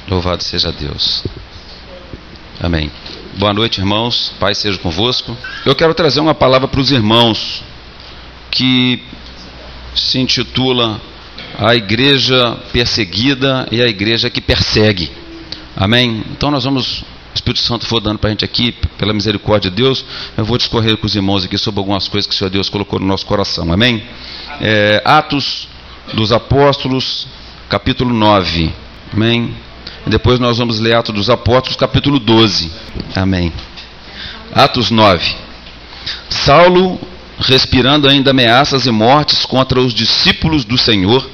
Louvado seja Deus. Amém. Boa noite, irmãos. Paz seja convosco. Eu quero trazer uma palavra para os irmãos que se intitula A Igreja Perseguida e a Igreja que Persegue. Amém? Então nós vamos, o Espírito Santo for dando para a gente aqui, pela misericórdia de Deus, eu vou discorrer com os irmãos aqui sobre algumas coisas que o Senhor Deus colocou no nosso coração. Amém? Atos dos Apóstolos, capítulo 9. Amém? Depois nós vamos ler Atos dos Apóstolos, capítulo 12. Amém. Atos 9. Saulo, respirando ainda ameaças e mortes contra os discípulos do Senhor,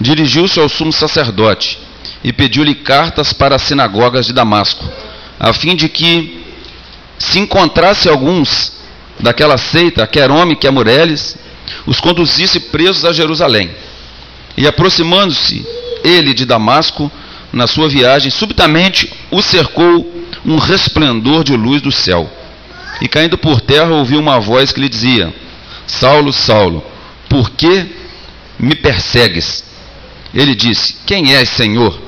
dirigiu-se ao sumo sacerdote e pediu-lhe cartas para as sinagogas de Damasco, a fim de que, se encontrasse alguns daquela seita, quer homem, quer mulheres, os conduzisse presos a Jerusalém. E aproximando-se ele de Damasco, na sua viagem, subitamente o cercou um resplendor de luz do céu. E caindo por terra, ouviu uma voz que lhe dizia: Saulo, Saulo, por que me persegues? Ele disse: Quem és, Senhor?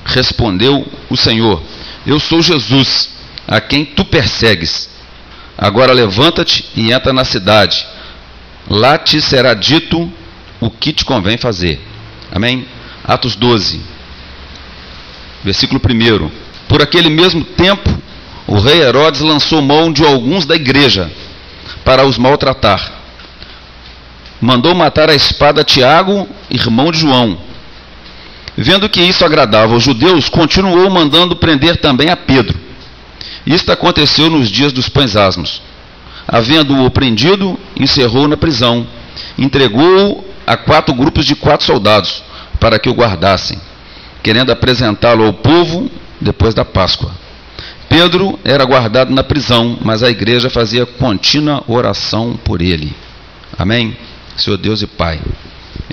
Respondeu o Senhor: Eu sou Jesus, a quem tu persegues. Agora levanta-te e entra na cidade. Lá te será dito o que te convém fazer. Amém? Atos 12. Versículo 1. Por aquele mesmo tempo, o rei Herodes lançou mão de alguns da igreja para os maltratar. Mandou matar à espada Tiago, irmão de João. Vendo que isso agradava aos judeus, continuou mandando prender também a Pedro. Isto aconteceu nos dias dos pães asmos. Havendo-o prendido, encerrou na prisão. Entregou-o a 4 grupos de 4 soldados, para que o guardassem, querendo apresentá-lo ao povo depois da Páscoa. Pedro era guardado na prisão, mas a igreja fazia contínua oração por ele. Amém? Senhor Deus e Pai,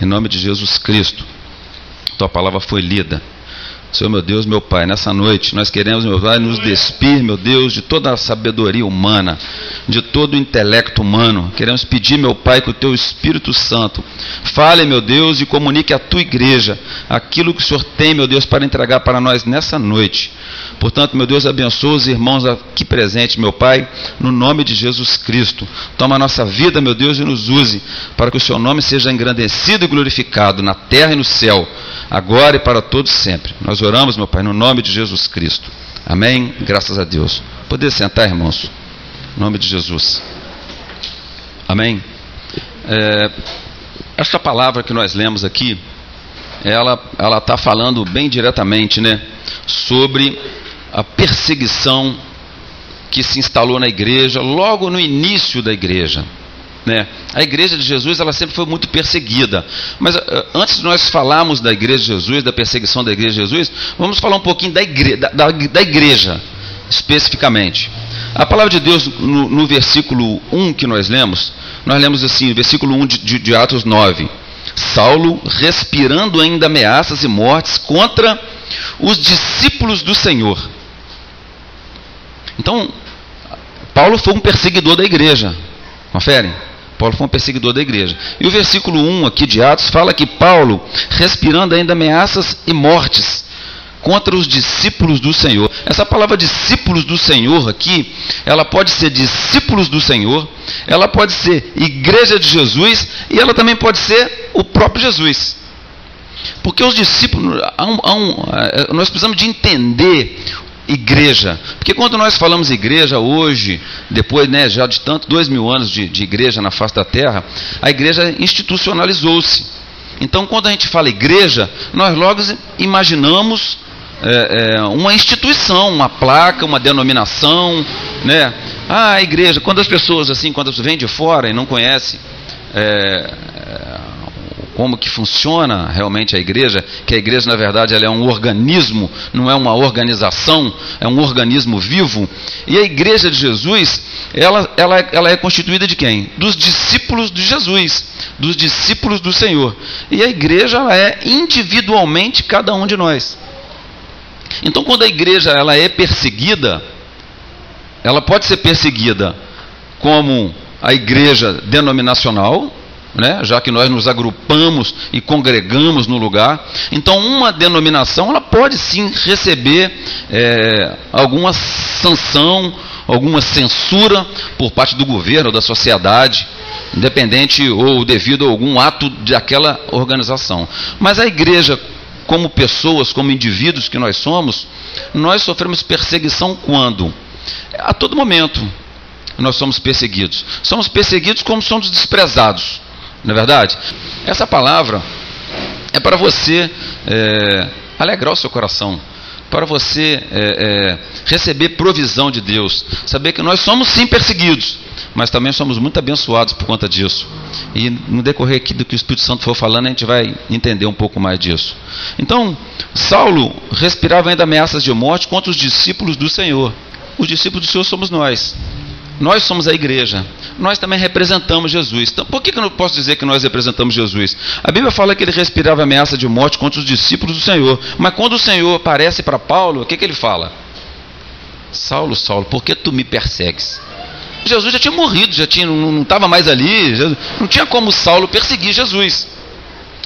em nome de Jesus Cristo, tua palavra foi lida. Senhor, meu Deus, meu Pai, nessa noite nós queremos, meu Pai, nos despir, meu Deus, de toda a sabedoria humana, de todo o intelecto humano. Queremos pedir, meu Pai, que o Teu Espírito Santo fale, meu Deus, e comunique à Tua igreja aquilo que o Senhor tem, meu Deus, para entregar para nós nessa noite. Portanto, meu Deus, abençoa os irmãos aqui presentes, meu Pai, no nome de Jesus Cristo. Toma a nossa vida, meu Deus, e nos use para que o Seu nome seja engrandecido e glorificado na terra e no céu, agora e para todos sempre. Nós oramos, meu Pai, no nome de Jesus Cristo. Amém? Graças a Deus. Poder sentar, irmãos, em nome de Jesus. Amém? Essa palavra que nós lemos aqui, ela está falando bem diretamente, né, sobre a perseguição que se instalou na igreja, logo no início da igreja. Né? A igreja de Jesus, ela sempre foi muito perseguida. Mas antes de nós falarmos da igreja de Jesus, da perseguição da igreja de Jesus, vamos falar um pouquinho da igreja especificamente. A palavra de Deus no versículo 1 que nós lemos assim, versículo 1 de Atos 9: Saulo, respirando ainda ameaças e mortes contra os discípulos do Senhor. Então, Paulo foi um perseguidor da igreja. Conferem? Paulo foi um perseguidor da igreja. E o versículo 1 aqui de Atos fala que Paulo, respirando ainda ameaças e mortes contra os discípulos do Senhor. Essa palavra discípulos do Senhor aqui, ela pode ser discípulos do Senhor, ela pode ser igreja de Jesus e ela também pode ser o próprio Jesus. Porque os discípulos, nós precisamos de entender igreja, porque quando nós falamos igreja hoje, depois, né, já de 2000 anos de igreja na face da terra, a igreja institucionalizou-se. Então quando a gente fala igreja, nós logo imaginamos uma instituição, uma placa, uma denominação, né? A igreja, quando as pessoas assim, quando vêm de fora e não conhecem como que funciona realmente a igreja, que a igreja na verdade ela é um organismo, não é uma organização, é um organismo vivo. E a igreja de Jesus, ela é constituída de quem? Dos discípulos de Jesus, dos discípulos do Senhor. E a igreja ela é individualmente cada um de nós. Então quando a igreja ela é perseguida, ela pode ser perseguida como a igreja denominacional, né? Já que nós nos agrupamos e congregamos no lugar. Então, uma denominação ela pode sim receber alguma sanção, alguma censura por parte do governo ou da sociedade, independente ou devido a algum ato daquela organização. Mas a igreja, como pessoas, como indivíduos que nós somos, nós sofremos perseguição quando? A todo momento nós somos perseguidos. Somos perseguidos como somos desprezados, não é verdade? Essa palavra é para você alegrar o seu coração, para você receber provisão de Deus, saber que nós somos sim perseguidos, mas também somos muito abençoados por conta disso. E no decorrer aqui do que o Espírito Santo for falando, a gente vai entender um pouco mais disso. Então, Saulo respirava ainda ameaças de morte contra os discípulos do Senhor. Os discípulos do Senhor somos nós. Nós somos a igreja. Nós também representamos Jesus. Então, por que eu não posso dizer que nós representamos Jesus? A Bíblia fala que ele respirava ameaça de morte contra os discípulos do Senhor. Mas quando o Senhor aparece para Paulo, o que ele fala? Saulo, Saulo, por que tu me persegues? Jesus já tinha morrido, não estava mais ali, não tinha como Saulo perseguir Jesus.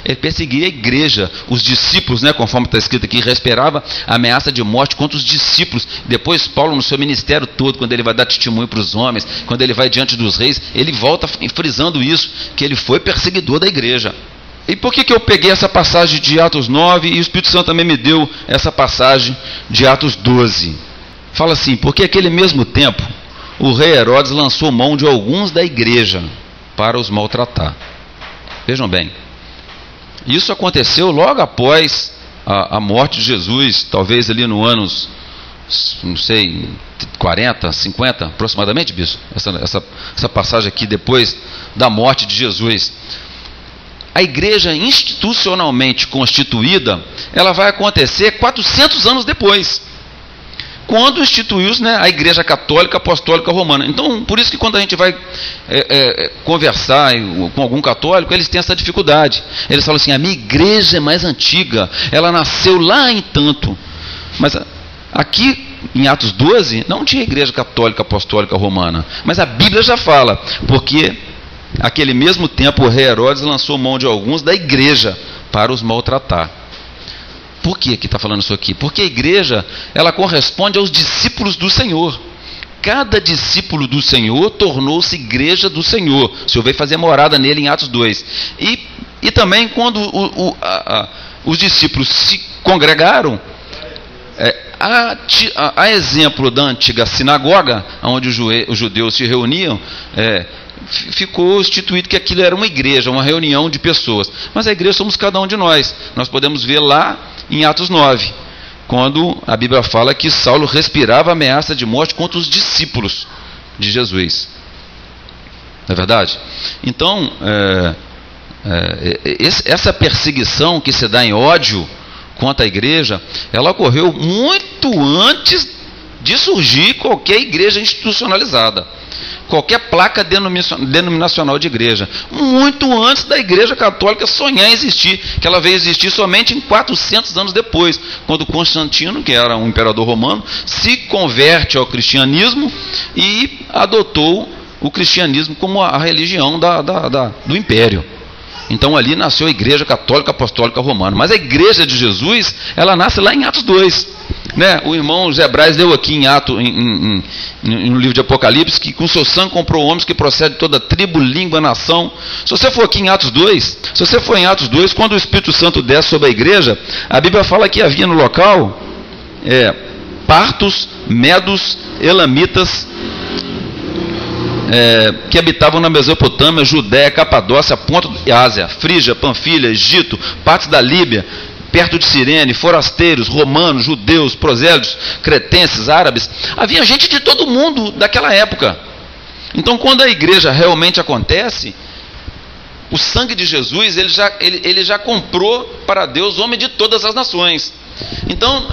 Ele perseguia a igreja, os discípulos, né, conforme está escrito aqui, respirava ameaça de morte contra os discípulos. Depois Paulo, no seu ministério todo, quando ele vai dar testemunho para os homens, quando ele vai diante dos reis, ele volta frisando isso, que ele foi perseguidor da igreja. E por que eu peguei essa passagem de Atos 9 e o Espírito Santo também me deu essa passagem de Atos 12? Fala assim, porque naquele mesmo tempo, o rei Herodes lançou mão de alguns da igreja para os maltratar. Vejam bem, isso aconteceu logo após a morte de Jesus, talvez ali no anos, não sei, 40, 50 aproximadamente, bispo, essa passagem aqui depois da morte de Jesus. A igreja institucionalmente constituída, ela vai acontecer 400 anos depois, quando instituiu-se, né, a Igreja Católica Apostólica Romana. Então, por isso que quando a gente vai conversar com algum católico, eles têm essa dificuldade. Eles falam assim, a minha igreja é mais antiga, ela nasceu lá em tanto. Mas aqui, em Atos 12, não tinha Igreja Católica Apostólica Romana. Mas a Bíblia já fala, porque naquele mesmo tempo o rei Herodes lançou mão de alguns da igreja para os maltratar. Por que está falando isso aqui? Porque a igreja, ela corresponde aos discípulos do Senhor. Cada discípulo do Senhor tornou-se igreja do Senhor. O Senhor veio fazer morada nele em Atos 2. E também quando os discípulos se congregaram, a exemplo da antiga sinagoga, onde os judeus se reuniam, ficou instituído que aquilo era uma igreja, uma reunião de pessoas. Mas a igreja somos cada um de nós. Nós podemos ver lá em Atos 9, quando a Bíblia fala que Saulo respirava ameaça de morte contra os discípulos de Jesus. Não é verdade? Então, essa perseguição que se dá em ódio contra a igreja, ela ocorreu muito antes de surgir qualquer igreja institucionalizada, qualquer placa denominacional de igreja, muito antes da Igreja Católica sonhar em existir, que ela veio existir somente em 400 anos depois, quando Constantino, que era um imperador romano, se converte ao cristianismo e adotou o cristianismo como a religião do império. Então ali nasceu a Igreja Católica Apostólica Romana. Mas a Igreja de Jesus, ela nasce lá em Atos 2. Né? O irmão Zé Braz leu aqui no livro de Apocalipse, que com seu sangue comprou homens que procedem de toda tribo, língua, nação. Se você for aqui em Atos 2, quando o Espírito Santo desce sobre a igreja, a Bíblia fala que havia no local partos, medos, elamitas, que habitavam na Mesopotâmia, Judéia, Capadócia, Ponto de Ásia, Frígia, Panfilha, Egito, partes da Líbia, perto de Cirene, forasteiros, romanos, judeus, prosélitos, cretenses, árabes. Havia gente de todo mundo daquela época. Então, quando a igreja realmente acontece, o sangue de Jesus, ele já comprou para Deus homem de todas as nações. Então,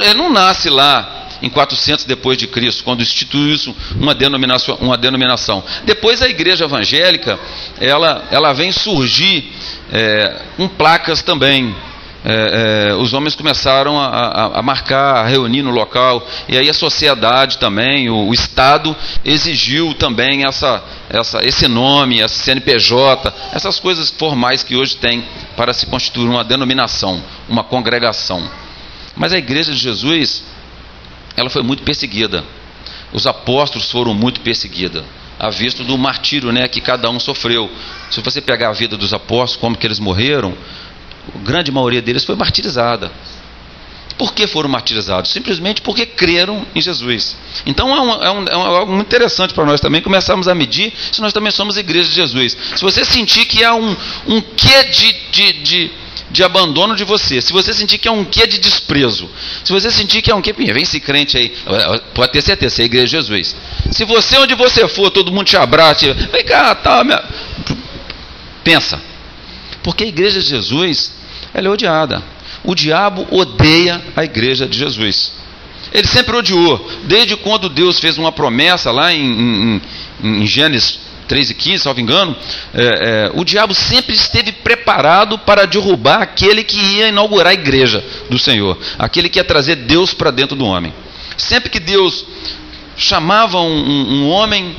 ele não nasce lá em 400 depois de Cristo, quando instituiu isso uma denominação. Depois a igreja evangélica, ela vem surgir com placas também, os homens começaram a marcar, a reunir no local, e aí a sociedade também, o Estado exigiu também esse nome, essa CNPJ, essas coisas formais que hoje tem para se constituir uma denominação, uma congregação. Mas a igreja de Jesus, ela foi muito perseguida. Os apóstolos foram muito perseguidos, à vista do martírio, né, que cada um sofreu. Se você pegar a vida dos apóstolos, como que eles morreram, a grande maioria deles foi martirizada. Por que foram martirizados? Simplesmente porque creram em Jesus. Então é algo muito interessante para nós também começarmos a medir se nós também somos igreja de Jesus. Se você sentir que há um quê de abandono de você, se você sentir que é um quê de desprezo, se você sentir que é um quê, vem esse crente aí, pode ter certeza, você é a igreja de Jesus. Se você, onde você for, todo mundo te abraça, vem cá, tá, pensa, porque a igreja de Jesus, ela é odiada. O diabo odeia a igreja de Jesus. Ele sempre odiou, desde quando Deus fez uma promessa lá em Gênesis 3:15, salvo engano, o diabo sempre esteve preparado para derrubar aquele que ia inaugurar a igreja do Senhor, aquele que ia trazer Deus para dentro do homem. Sempre que Deus chamava um homem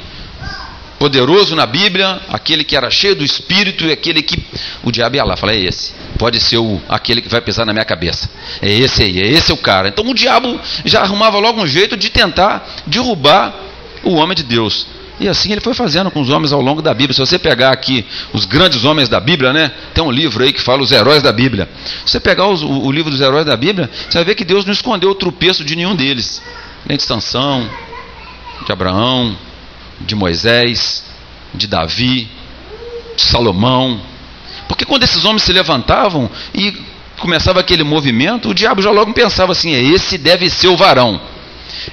poderoso na Bíblia, aquele que era cheio do Espírito, e aquele que o diabo ia lá, fala, é esse, pode ser aquele que vai pisar na minha cabeça, é esse aí, esse é o cara. Então o diabo já arrumava logo um jeito de tentar derrubar o homem de Deus. E assim ele foi fazendo com os homens ao longo da Bíblia. Se você pegar aqui os grandes homens da Bíblia, né? Tem um livro aí que fala os heróis da Bíblia. Se você pegar o livro dos heróis da Bíblia, você vai ver que Deus não escondeu o tropeço de nenhum deles. Nem de Sansão, de Abraão, de Moisés, de Davi, de Salomão. Porque quando esses homens se levantavam e começava aquele movimento, o diabo já logo pensava assim, esse deve ser o varão.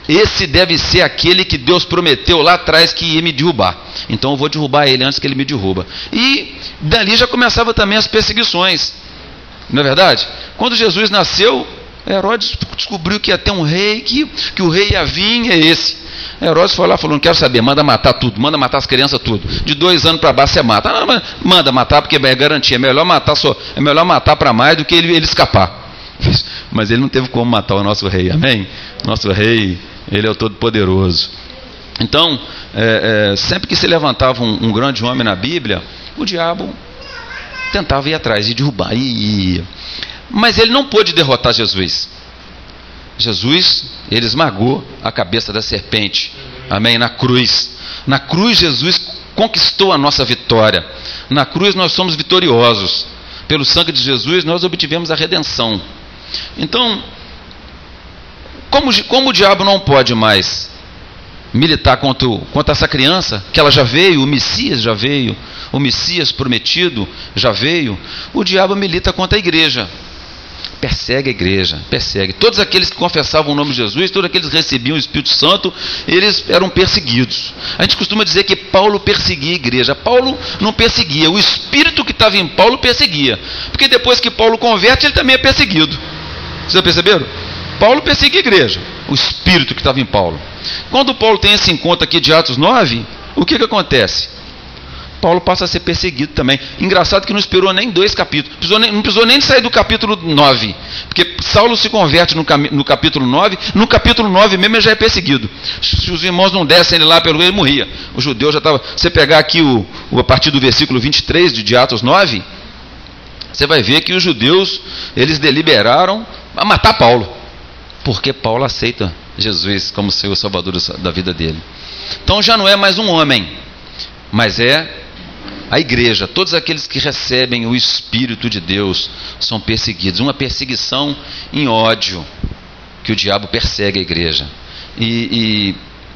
Esse deve ser aquele que Deus prometeu lá atrás que ia me derrubar. Então eu vou derrubar ele antes que ele me derruba. E dali já começava também as perseguições. Não é verdade? Quando Jesus nasceu, Herodes descobriu que ia ter um rei, que o rei ia vir, é esse. Herodes foi lá e falou, não quero saber, manda matar tudo, manda matar as crianças tudo. De 2 anos para baixo você mata. Não, manda matar porque é garantia, é melhor matar para mais do que ele escapar. Mas ele não teve como matar o nosso rei, amém? Nosso rei, ele é o Todo-Poderoso. Então, sempre que se levantava um grande homem na Bíblia, o diabo tentava ir atrás e derrubar. Mas ele não pôde derrotar Jesus. Jesus, ele esmagou a cabeça da serpente, amém? Na cruz. Na cruz Jesus conquistou a nossa vitória. Na cruz nós somos vitoriosos. Pelo sangue de Jesus nós obtivemos a redenção. Então, como o diabo não pode mais militar contra essa criança, que ela já veio, o Messias já veio, o Messias prometido já veio, o diabo milita contra a igreja. Persegue a igreja, persegue. Todos aqueles que confessavam o nome de Jesus, todos aqueles que recebiam o Espírito Santo, eles eram perseguidos. A gente costuma dizer que Paulo perseguia a igreja. Paulo não perseguia, o Espírito que estava em Paulo perseguia. Porque depois que Paulo converte, ele também é perseguido. Vocês já perceberam? Paulo persegue a igreja, o Espírito que estava em Paulo. Quando Paulo tem esse encontro aqui de Atos 9, o que acontece? Paulo passa a ser perseguido também. Engraçado que não esperou nem 2 capítulos. Não precisou nem sair do capítulo 9. Porque Saulo se converte no capítulo 9. No capítulo 9 mesmo ele já é perseguido. Se os irmãos não dessem ele lá pelo ele morria. O judeu já estava... Você pegar aqui a partir do versículo 23 de Atos 9, você vai ver que os judeus, eles deliberaram a matar Paulo. Porque Paulo aceita Jesus como Senhor Salvador da vida dele. Então já não é mais um homem, mas é a igreja. Todos aqueles que recebem o Espírito de Deus são perseguidos. Uma perseguição em ódio que o diabo persegue a igreja. E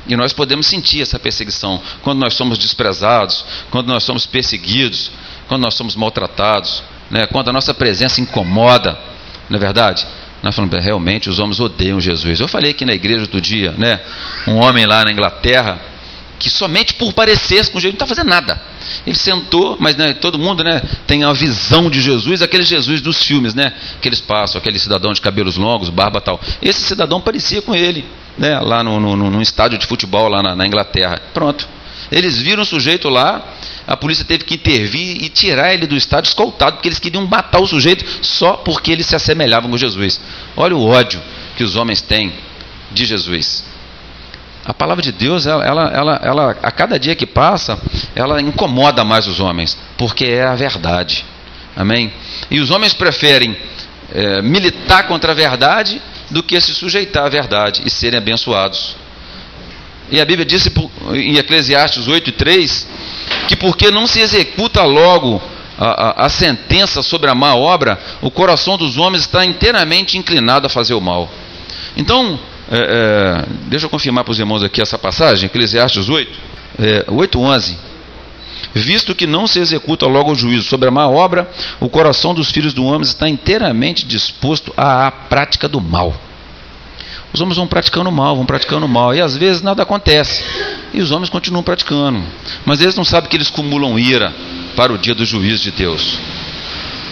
nós podemos sentir essa perseguição quando nós somos desprezados, quando nós somos perseguidos, quando nós somos maltratados, né? Quando a nossa presença incomoda, não é verdade? Nós falamos, realmente os homens odeiam Jesus. Eu falei aqui na igreja outro dia, né? Um homem lá na Inglaterra, que somente por parecer com Jesus, não está fazendo nada. Ele sentou, mas né, todo mundo, né, tem a visão de Jesus, aquele Jesus dos filmes, né, que eles passam, aquele cidadão de cabelos longos, barba tal. Esse cidadão parecia com ele, né, lá num estádio de futebol lá na Inglaterra. Pronto. Eles viram o sujeito lá, a polícia teve que intervir e tirar ele do estádio escoltado, porque eles queriam matar o sujeito só porque eles se assemelhavam com Jesus. Olha o ódio que os homens têm de Jesus. A palavra de Deus, ela a cada dia que passa, ela incomoda mais os homens, porque é a verdade. Amém? E os homens preferem militar contra a verdade do que se sujeitar à verdade e serem abençoados. E a Bíblia disse em Eclesiastes 8:3 que porque não se executa logo a sentença sobre a má obra, o coração dos homens está inteiramente inclinado a fazer o mal. Então, deixa eu confirmar para os irmãos aqui essa passagem, Eclesiastes 8:11. Visto que não se executa logo o juízo sobre a má obra, o coração dos filhos do homem está inteiramente disposto à prática do mal. Os homens vão praticando mal, e às vezes nada acontece, e os homens continuam praticando, mas eles não sabem que eles acumulam ira para o dia do juízo de Deus,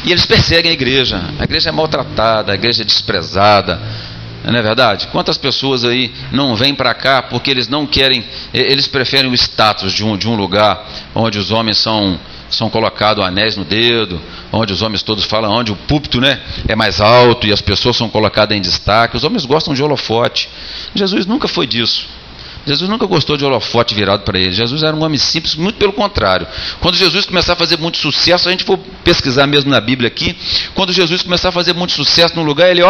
e eles perseguem a igreja é maltratada, a igreja é desprezada, não é verdade? Quantas pessoas aí não vêm para cá porque eles não querem, eles preferem o status de um lugar onde os homens são colocados anéis no dedo, onde os homens todos falam, onde o púlpito, né, é mais alto e as pessoas são colocadas em destaque. Os homens gostam de holofote. Jesus nunca foi disso. Jesus nunca gostou de holofote virado para ele. Jesus era um homem simples, muito pelo contrário. Quando Jesus começar a fazer muito sucesso, a gente for pesquisar mesmo na Bíblia aqui, quando Jesus começar a fazer muito sucesso num lugar, ele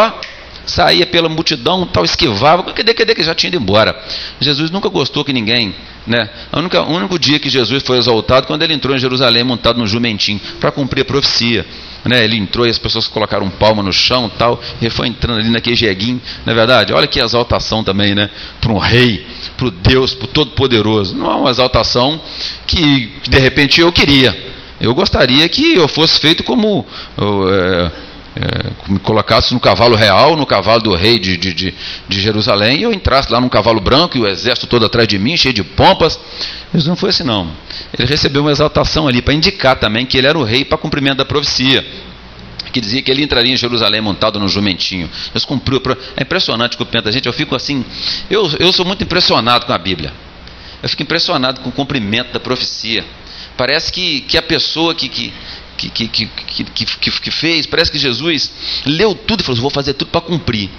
saía pela multidão, tal, esquivava, que já tinha ido embora. Jesus nunca gostou que ninguém, né? O único dia que Jesus foi exaltado, quando ele entrou em Jerusalém montado no jumentinho, para cumprir a profecia, né? Ele entrou e as pessoas colocaram palma no chão, tal, e ele foi entrando ali naquele jeguinho, não é verdade? Olha que exaltação também, né? Para um rei, para o Deus, para o Todo-Poderoso. Não é uma exaltação que de repente eu queria. Eu gostaria que eu fosse feito como me colocasse no cavalo real, no cavalo do rei de Jerusalém, e eu entrasse lá num cavalo branco e o exército todo atrás de mim, cheio de pompas. Mas não foi assim não. Ele recebeu uma exaltação ali para indicar também que ele era o rei para cumprimento da profecia, que dizia que ele entraria em Jerusalém montado no jumentinho. Deus cumpriu. É impressionante o cumprimento da gente. Eu fico assim, eu sou muito impressionado com a Bíblia. Eu fico impressionado com o cumprimento da profecia. Parece que a pessoa que fez, parece que Jesus leu tudo e falou, vou fazer tudo para cumprir.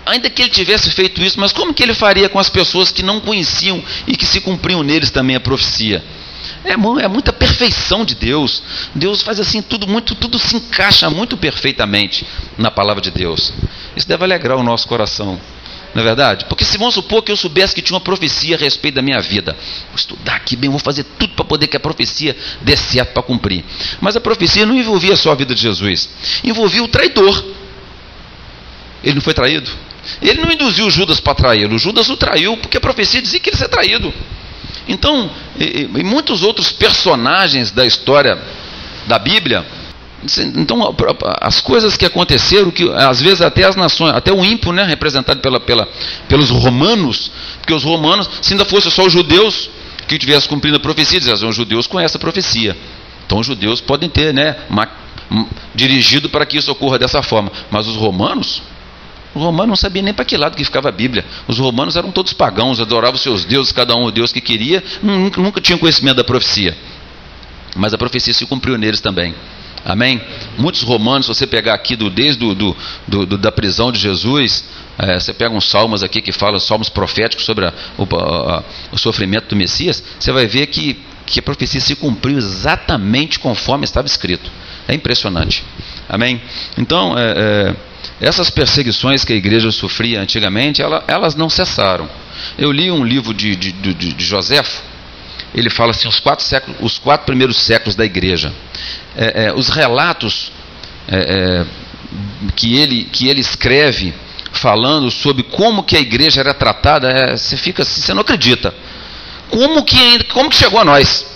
Ainda que ele tivesse feito isso, mas como que ele faria com as pessoas que não conheciam e que se cumpriam neles também a profecia? É muita perfeição de Deus. Deus faz assim, tudo se encaixa muito perfeitamente na palavra de Deus. Isso deve alegrar o nosso coração, não é verdade? Porque se vamos supor que eu soubesse que tinha uma profecia a respeito da minha vida, vou estudar aqui bem, vou fazer tudo para poder que a profecia dê certo para cumprir. Mas a profecia não envolvia só a vida de Jesus, envolvia o traidor. Ele não foi traído? Ele não induziu o Judas para traí-lo, o Judas o traiu porque a profecia dizia que ele seria traído. Então, e muitos outros personagens da história da Bíblia. Então, as coisas que aconteceram, que às vezes até as nações, até o ímpio, né, representado pelos romanos, porque os romanos, se ainda fosse só os judeus que tivessem cumprido a profecia, diziam, os judeus conhecem a profecia, então os judeus podem ter, né, dirigido para que isso ocorra dessa forma, mas os romanos não sabiam nem para que lado que ficava a Bíblia. Os romanos eram todos pagãos, adoravam seus deuses, cada um o Deus que queria, nunca tinham conhecimento da profecia, mas a profecia se cumpriu neles também. Amém? Muitos romanos, se você pegar aqui desde da prisão de Jesus, você pega uns salmos aqui que falam, salmos proféticos sobre o sofrimento do Messias, você vai ver que a profecia se cumpriu exatamente conforme estava escrito. É impressionante. Amém? Então, essas perseguições que a igreja sofria antigamente, elas não cessaram. Eu li um livro de Joséfo. Ele fala assim, os 4 primeiros séculos da igreja. Os relatos que ele escreve falando sobre como que a igreja era tratada, você fica assim, você não acredita. Como que chegou a nós?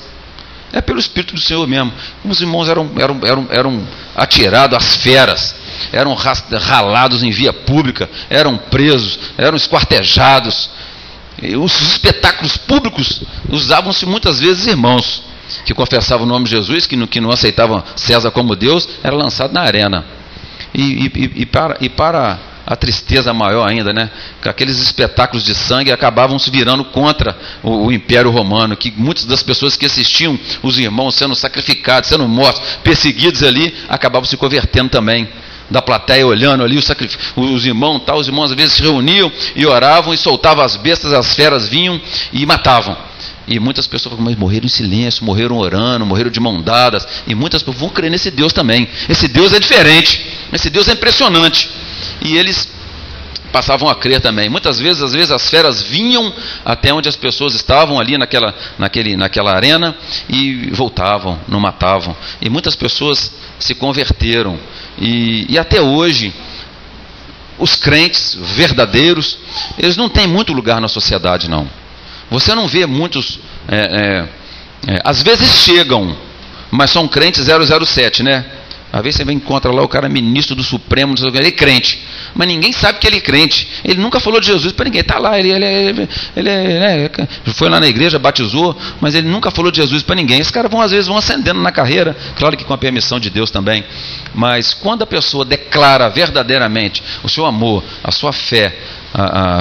É pelo Espírito do Senhor mesmo. Os irmãos eram atirados às feras, eram ralados em via pública, eram presos, eram esquartejados. Os espetáculos públicos usavam-se muitas vezes irmãos que confessavam o nome de Jesus, que não aceitavam César como Deus, era lançado na arena. E para a tristeza maior ainda, né? Que aqueles espetáculos de sangue acabavam se virando contra o Império Romano, que muitas das pessoas que assistiam os irmãos sendo sacrificados, sendo mortos, perseguidos ali, acabavam se convertendo também. Da plateia olhando ali os irmãos, os irmãos às vezes se reuniam e oravam e soltavam as bestas, as feras vinham e matavam. E muitas pessoas falam, mas morreram em silêncio, morreram orando, morreram de mão dadas. E muitas pessoas vão crer nesse Deus também. Esse Deus é diferente, esse Deus é impressionante. E eles passavam a crer também. Muitas vezes, às vezes as feras vinham até onde as pessoas estavam ali naquela arena e voltavam, não matavam. E muitas pessoas se converteram. E até hoje, os crentes verdadeiros, eles não têm muito lugar na sociedade, não. Você não vê muitos, às vezes chegam, mas são crentes 007, né? Às vezes você encontra lá o cara ministro do Supremo, ele é crente, mas ninguém sabe que ele é crente. Ele nunca falou de Jesus para ninguém. Está lá, ele foi lá na igreja, batizou, mas ele nunca falou de Jesus para ninguém. Esses caras às vezes vão ascendendo na carreira, claro que com a permissão de Deus também. Mas quando a pessoa declara verdadeiramente o seu amor, a sua fé,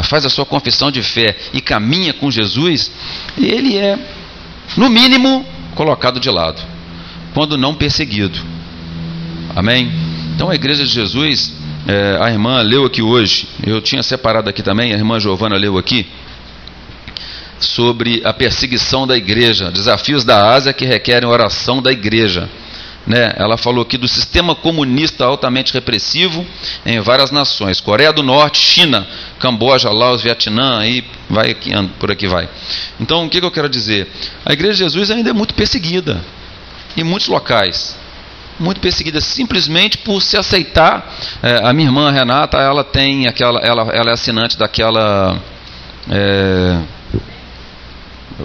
faz a sua confissão de fé e caminha com Jesus, ele é, no mínimo, colocado de lado, quando não perseguido. Amém? Então a igreja de Jesus, a irmã leu aqui hoje, eu tinha separado aqui também, a irmã Giovana leu aqui, sobre a perseguição da igreja, desafios da Ásia que requerem oração da igreja. Né? Ela falou aqui do sistema comunista altamente repressivo em várias nações, Coreia do Norte, China, Camboja, Laos, Vietnã, aí vai aqui, por aqui vai. Então o que eu quero dizer? A igreja de Jesus ainda é muito perseguida em muitos locais, muito perseguida simplesmente por se aceitar. A minha irmã Renata, ela tem ela é assinante daquela,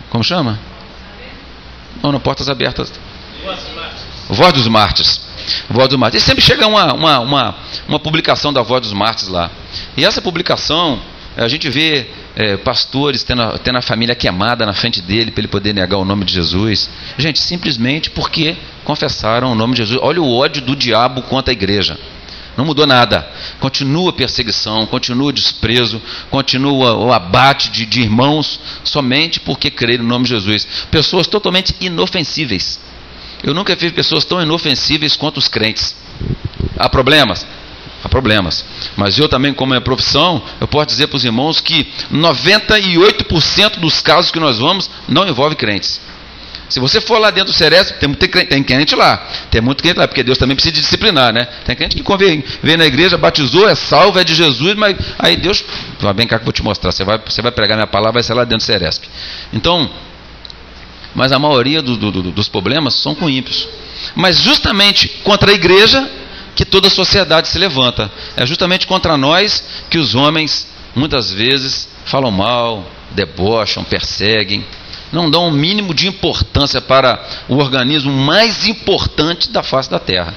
como chama? Não, Portas Abertas. Voz dos Mártires. Voz dos Mártires. E sempre chega uma publicação da Voz dos Mártires lá. E essa publicação, a gente vê pastores tendo a família queimada na frente dele para ele poder negar o nome de Jesus. Gente, simplesmente porque confessaram o nome de Jesus. Olha o ódio do diabo contra a igreja. Não mudou nada. Continua a perseguição, continua o desprezo, continua o abate de irmãos somente porque creram no nome de Jesus. Pessoas totalmente inofensíveis. Eu nunca vi pessoas tão inofensíveis quanto os crentes. Há problemas? Há problemas. Mas eu também, como é profissão, eu posso dizer para os irmãos que 98% dos casos que nós vamos não envolve crentes. Se você for lá dentro do Ceresp, tem crente lá. Tem muito crente lá, porque Deus também precisa disciplinar, né? Tem crente que veio na igreja, batizou, é salvo, é de Jesus, mas aí Deus, vem cá que eu vou te mostrar. Você vai pregar minha palavra, vai ser lá dentro do Ceresp. Então, mas a maioria dos problemas são com ímpios. Mas justamente contra a igreja que toda a sociedade se levanta. É justamente contra nós que os homens muitas vezes falam mal, debocham, perseguem, não dão um mínimo de importância para o organismo mais importante da face da terra.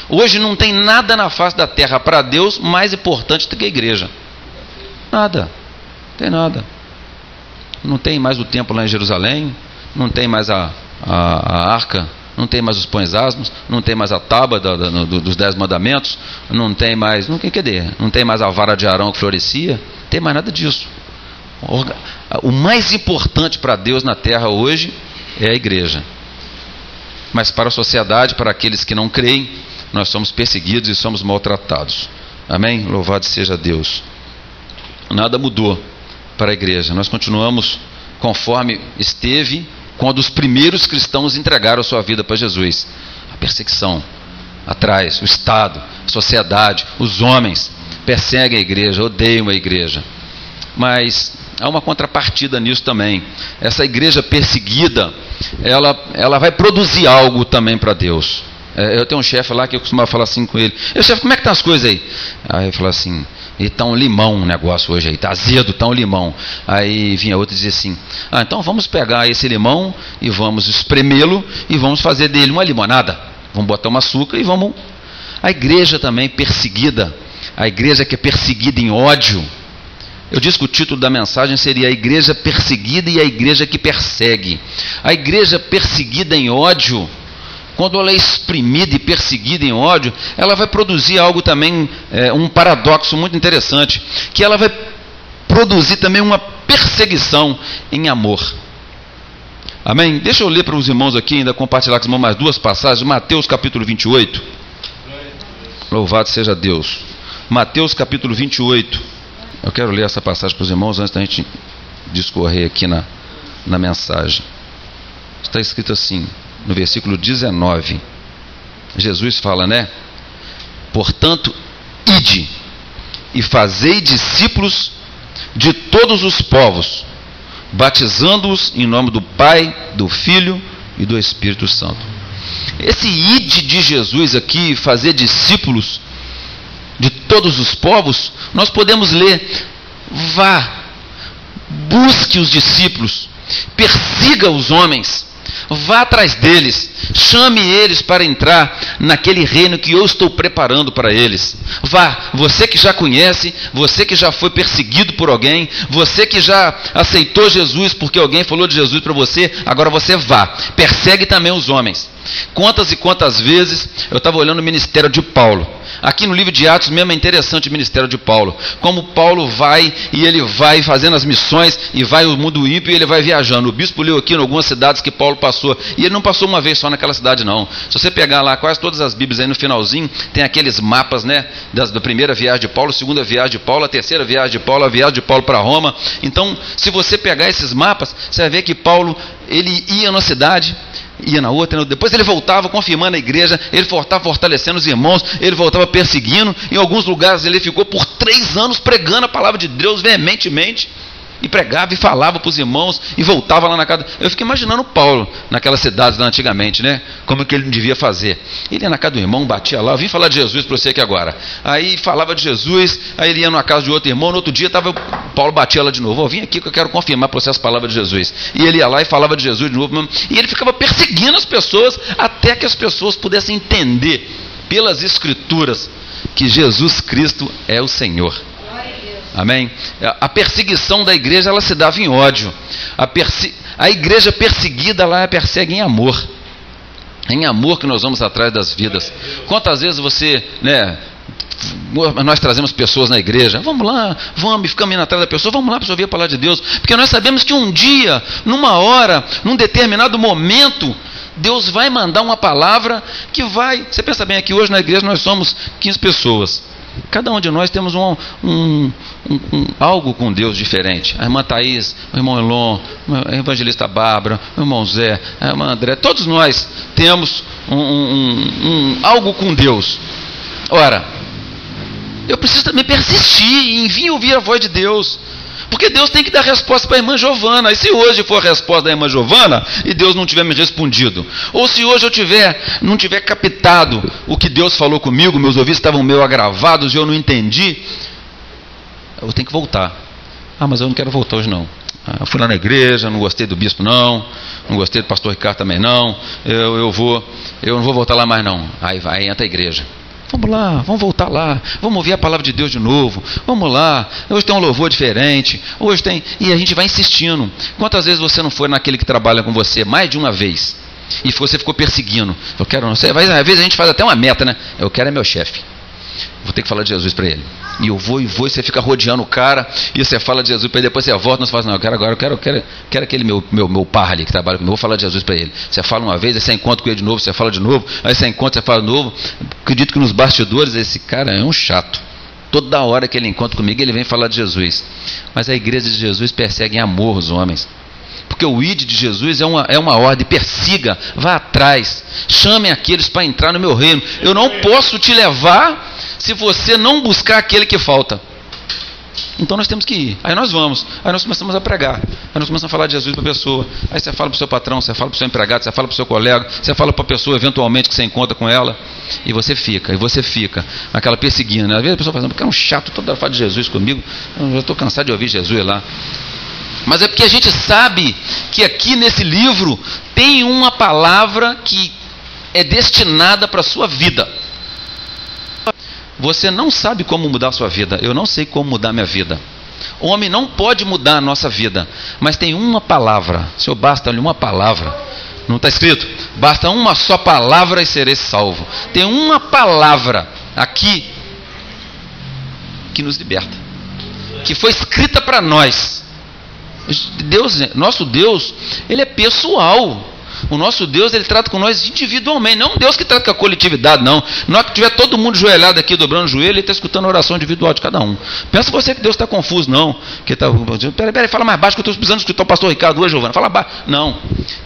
Hoje não tem nada na face da terra para Deus mais importante do que a igreja. Nada. Não tem nada. Não tem mais o templo lá em Jerusalém, não tem mais a arca, não tem mais os pães asmos, não tem mais a tábua dos 10 mandamentos, não tem mais, não tem mais a vara de Arão que florescia, não tem mais nada disso. O mais importante para Deus na terra hoje é a igreja. Mas para a sociedade, para aqueles que não creem, nós somos perseguidos e somos maltratados. Amém? Louvado seja Deus. Nada mudou para a igreja. Nós continuamos conforme esteve quando os primeiros cristãos entregaram a sua vida para Jesus. A perseguição atrás, o Estado, a sociedade, os homens perseguem a igreja, odeiam a igreja. Mas há uma contrapartida nisso também. Essa igreja perseguida, ela vai produzir algo também para Deus. Eu tenho um chefe lá que eu costumava falar assim com ele: chefe, como é que estão as coisas aí? Aí eu falava assim: e tá um limão o negócio hoje aí, tá azedo, tá um limão. Aí vinha outro e dizia assim: então vamos pegar esse limão e vamos espremê-lo e vamos fazer dele uma limonada. Vamos botar um açúcar e vamos... A igreja também perseguida, a igreja que é perseguida em ódio. Eu disse que o título da mensagem seria a igreja perseguida e a igreja que persegue. A igreja perseguida em ódio, quando ela é exprimida e perseguida em ódio, ela vai produzir algo também, um paradoxo muito interessante, que ela vai produzir também uma perseguição em amor. Amém? Deixa eu ler para os irmãos aqui, ainda compartilhar com os irmãos mais duas passagens. Mateus capítulo 28. Louvado seja Deus. Mateus capítulo 28. Eu quero ler essa passagem para os irmãos antes da gente discorrer aqui na mensagem. Está escrito assim, no versículo 19. Jesus fala, né? Portanto, ide e fazei discípulos de todos os povos, batizando-os em nome do Pai, do Filho e do Espírito Santo. Esse ide de Jesus aqui, fazer discípulos de todos os povos, nós podemos ler, vá, busque os discípulos, persiga os homens, vá atrás deles, chame eles para entrar naquele reino que eu estou preparando para eles. Vá, você que já conhece, você que já foi perseguido por alguém, você que já aceitou Jesus porque alguém falou de Jesus para você, agora você vá, persegue também os homens. Quantas e quantas vezes eu estava olhando o ministério de Paulo. Aqui no livro de Atos mesmo é interessante o ministério de Paulo. Como Paulo vai e ele vai fazendo as missões e vai o mundo ímpio e ele vai viajando. O bispo leu aqui em algumas cidades que Paulo passou. E ele não passou uma vez só naquela cidade não. Se você pegar lá quase todas as Bíblias aí no finalzinho, tem aqueles mapas, né? Da primeira viagem de Paulo, segunda viagem de Paulo, a terceira viagem de Paulo, a viagem de Paulo para Roma. Então, se você pegar esses mapas, você vai ver que Paulo, ele ia numa cidade, ia na outra, depois ele voltava confirmando a igreja, ele voltava fortalecendo os irmãos, ele voltava perseguindo. Em alguns lugares ele ficou por 3 anos pregando a palavra de Deus veementemente, e pregava e falava para os irmãos e voltava lá na casa. Eu fico imaginando Paulo naquelas cidades lá antigamente, né? Como que ele devia fazer. Ele ia na casa do irmão, batia lá, eu vim falar de Jesus para você aqui agora. Aí falava de Jesus, aí ele ia na casa de outro irmão, no outro dia Paulo batia lá de novo. Eu vim aqui que eu quero confirmar para você as palavras de Jesus. E ele ia lá e falava de Jesus de novo, e ele ficava perseguindo as pessoas até que as pessoas pudessem entender pelas Escrituras que Jesus Cristo é o Senhor. Amém? A perseguição da igreja, ela se dava em ódio. A igreja perseguida, ela persegue em amor. É em amor que nós vamos atrás das vidas. Quantas vezes você, né, nós trazemos pessoas na igreja, vamos lá, vamos, ficamos indo atrás da pessoa, vamos lá para ouvir a palavra de Deus, porque nós sabemos que um dia, numa hora, num determinado momento, Deus vai mandar uma palavra que vai. Você pensa bem, aqui hoje na igreja nós somos 15 pessoas. Cada um de nós temos algo com Deus diferente. A irmã Thaís, o irmão Elon, a evangelista Bárbara, o irmão Zé, a irmã André, todos nós temos algo com Deus. Ora, eu preciso também persistir em vir ouvir a voz de Deus, porque Deus tem que dar resposta para a irmã Giovana. E se hoje for a resposta da irmã Giovana e Deus não tiver me respondido, ou se hoje eu não tiver captado o que Deus falou comigo, meus ouvidos estavam meio agravados e eu não entendi, eu tenho que voltar. Ah, mas eu não quero voltar hoje não. Eu fui lá na igreja, não gostei do bispo não gostei do pastor Ricardo também não, eu não vou voltar lá mais não. Aí entra a igreja. Vamos lá, vamos voltar lá, vamos ouvir a palavra de Deus de novo, vamos lá, hoje tem um louvor diferente, hoje tem, e a gente vai insistindo. Quantas vezes você não foi naquele que trabalha com você mais de uma vez, e você ficou perseguindo, eu quero, às vezes a gente faz até uma meta, né? Eu quero é meu chefe, vou ter que falar de Jesus para ele, e eu vou, e você fica rodeando o cara, e você fala de Jesus para ele, depois você volta, e você fala, não, eu quero aquele meu par ali que trabalha comigo, vou falar de Jesus para ele. Você fala uma vez, aí você encontra com ele de novo, você fala de novo, aí você encontra, você fala de novo. Acredito que nos bastidores esse cara é um chato. Toda hora que ele encontra comigo, ele vem falar de Jesus. Mas a igreja de Jesus persegue em amor os homens. Porque o ide de Jesus é uma ordem, persiga, vá atrás, chame aqueles para entrar no meu reino. Eu não posso te levar se você não buscar aquele que falta. Então nós temos que ir. Aí nós vamos. Aí nós começamos a pregar. Aí nós começamos a falar de Jesus para a pessoa. Aí você fala para o seu patrão, você fala para o seu empregado, você fala para o seu colega, você fala para a pessoa eventualmente que você encontra com ela. E você fica. Aquela perseguindo. Né? Às vezes a pessoa fala, porque é um chato toda hora falar de Jesus comigo. Eu já estou cansado de ouvir Jesus lá. Mas é porque a gente sabe que aqui nesse livro tem uma palavra que é destinada para a sua vida. Você não sabe como mudar a sua vida. Eu não sei como mudar a minha vida. O homem não pode mudar a nossa vida. Mas tem uma palavra. Senhor, basta-lhe uma palavra. Não está escrito? Basta uma só palavra e serei salvo. Tem uma palavra aqui que nos liberta, que foi escrita para nós. Deus, nosso Deus, ele é pessoal. O nosso Deus, ele trata com nós individualmente. Não é um Deus que trata com a coletividade, não. Na hora que tiver todo mundo joelhado aqui, dobrando o joelho, ele está escutando a oração individual de cada um. Pensa você que Deus está confuso, não. Que tá, peraí, fala mais baixo que eu estou precisando escutar o pastor Ricardo hoje, Giovana. Fala baixo. Não.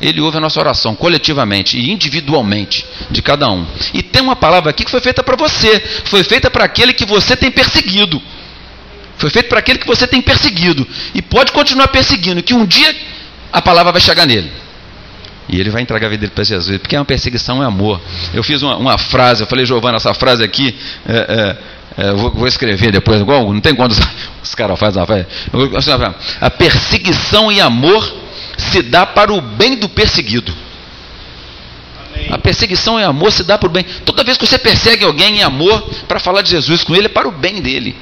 Ele ouve a nossa oração coletivamente e individualmente de cada um. E tem uma palavra aqui que foi feita para você. Foi feita para aquele que você tem perseguido. Foi feito para aquele que você tem perseguido. E pode continuar perseguindo, que um dia a palavra vai chegar nele. E ele vai entregar a vida dele para Jesus, porque é uma perseguição, é amor. Eu fiz uma frase, eu falei, Giovana, essa frase aqui, vou escrever depois, igual, não tem quando os caras fazem uma frase. A perseguição e amor se dá para o bem do perseguido. Amém. A perseguição e amor se dá para o bem. Toda vez que você persegue alguém em amor, para falar de Jesus com ele, é para o bem dele.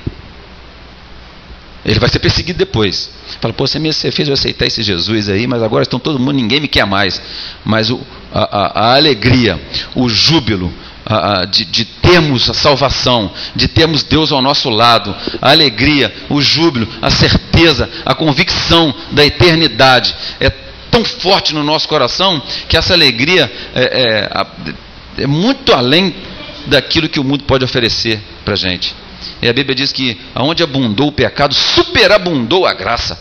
Ele vai ser perseguido depois. Fala, pô, você fez eu aceitar esse Jesus aí, mas agora estão todo mundo, ninguém me quer mais. Mas a alegria, o júbilo de termos a salvação, de termos Deus ao nosso lado, a alegria, o júbilo, a certeza, a convicção da eternidade é tão forte no nosso coração que essa alegria é muito além daquilo que o mundo pode oferecer para a gente. E a Bíblia diz que aonde abundou o pecado, superabundou a graça.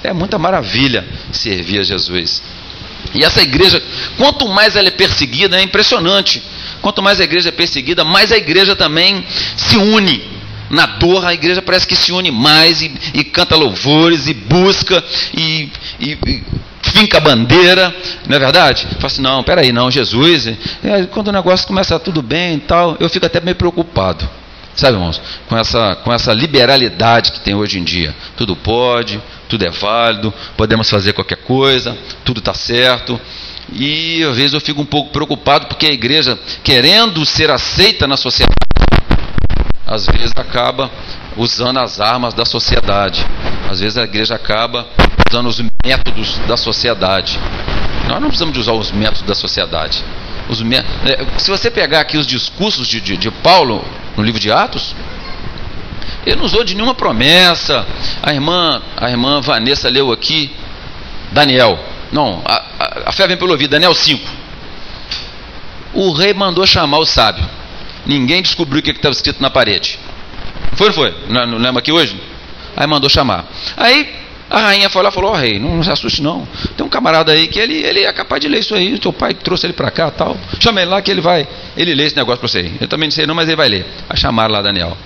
É muita maravilha servir a Jesus. E essa igreja, quanto mais ela é perseguida, é impressionante. Quanto mais a igreja é perseguida, mais a igreja também se une. Na dor, a igreja parece que se une mais e canta louvores e busca e finca a bandeira, não é verdade? Fala assim, não, peraí, não, Jesus. Quando o negócio começa tudo bem e tal, eu fico até meio preocupado. Sabe, irmãos, com essa liberalidade que tem hoje em dia. Tudo pode, tudo é válido, podemos fazer qualquer coisa, tudo está certo. E às vezes eu fico um pouco preocupado porque a igreja, querendo ser aceita na sociedade, às vezes acaba usando as armas da sociedade. Às vezes a igreja acaba usando os métodos da sociedade. Nós não precisamos de usar os métodos da sociedade. Se você pegar aqui os discursos de Paulo no livro de Atos, ele não usou de nenhuma promessa. A irmã Vanessa leu aqui Daniel. Não, a fé vem pelo ouvido, Daniel 5. O rei mandou chamar o sábio. Ninguém descobriu o que estava escrito na parede. Foi ou não foi? Não lembra aqui hoje? Aí mandou chamar. Aí a rainha foi lá e falou, rei, não se assuste não. Tem um camarada aí que ele é capaz de ler isso aí. O teu pai trouxe ele para cá e tal. Chama ele lá que ele lê esse negócio para você aí. Eu também não sei não, mas ele vai ler. Aí chamaram lá Daniel.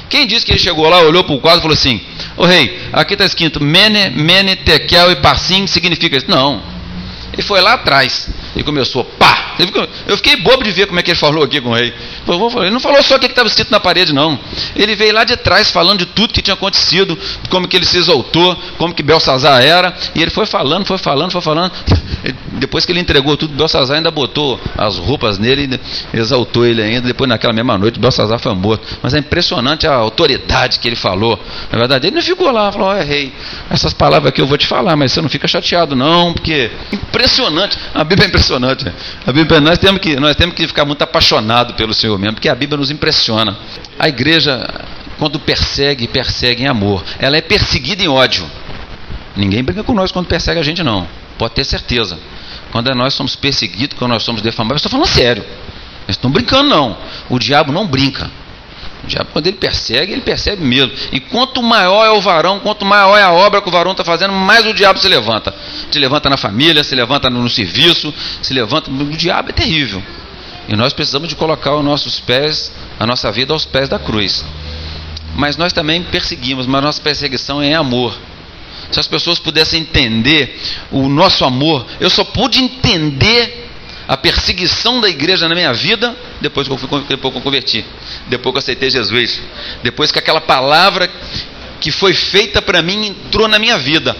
Quem disse que ele chegou lá, olhou para o quadro e falou assim, rei, aqui está escrito Mene, Tekel e Parsim, significa isso? Não. Ele foi lá atrás e começou, pá! Eu fiquei bobo de ver como é que ele falou aqui com o rei. Ele não falou só o que estava escrito na parede, não. Ele veio lá de trás falando de tudo que tinha acontecido, como que ele se exaltou, como que Belsazar era, e ele foi falando. Depois que ele entregou tudo, Belsazar ainda botou as roupas nele e exaltou ele ainda. Depois, naquela mesma noite, Belsazar foi morto. Mas é impressionante a autoridade que ele falou. Na verdade, ele não ficou lá, falou, rei, essas palavras aqui eu vou te falar, mas você não fica chateado não, porque impressionante, a Bíblia é impressionante. A Bíblia, nós temos que ficar muito apaixonados pelo Senhor mesmo, porque a Bíblia nos impressiona. A igreja, quando persegue em amor. Ela é perseguida em ódio. Ninguém brinca com nós quando persegue a gente, não. Pode ter certeza. Quando nós somos perseguidos, quando nós somos defamados, eu estou falando sério. Eles estão brincando, não. O diabo não brinca. O diabo, quando ele persegue mesmo. E quanto maior é o varão, quanto maior é a obra que o varão está fazendo, mais o diabo se levanta. Se levanta na família, se levanta no serviço, se levanta. O diabo é terrível. E nós precisamos de colocar os nossos pés, a nossa vida aos pés da cruz. Mas nós também perseguimos, mas a nossa perseguição é em amor. Se as pessoas pudessem entender o nosso amor, eu só pude entender a perseguição da igreja na minha vida depois que eu converti, depois que eu aceitei Jesus, depois que aquela palavra que foi feita para mim entrou na minha vida.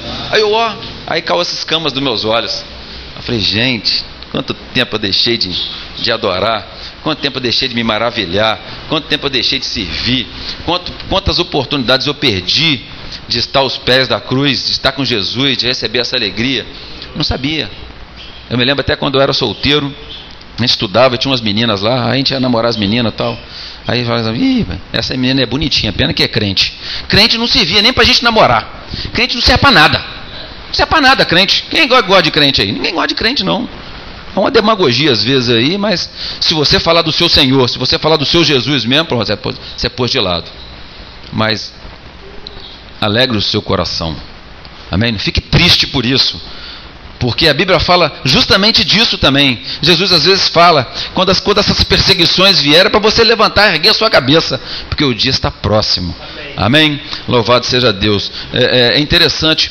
Aí caiu as escamas dos meus olhos. Eu falei, gente, quanto tempo eu deixei de adorar, quanto tempo eu deixei de me maravilhar, quanto tempo eu deixei de servir, quantas oportunidades eu perdi de estar aos pés da cruz, de estar com Jesus, de receber essa alegria. Não sabia. Eu me lembro até quando eu era solteiro, a gente estudava, tinha umas meninas lá, a gente ia namorar as meninas e tal. Aí falava, essa menina é bonitinha, pena que é crente. Crente não servia nem pra gente namorar. Crente não serve pra nada. Não serve pra nada, crente. Quem gosta de crente aí? Ninguém gosta de crente, não. É uma demagogia às vezes aí, mas se você falar do seu Senhor, se você falar do seu Jesus mesmo, você é posto de lado. Mas alegre o seu coração. Amém? Não fique triste por isso. Porque a Bíblia fala justamente disso também. Jesus às vezes fala, quando essas perseguições vierem, para você levantar e erguer a sua cabeça, porque o dia está próximo. Amém? Louvado seja Deus. É interessante,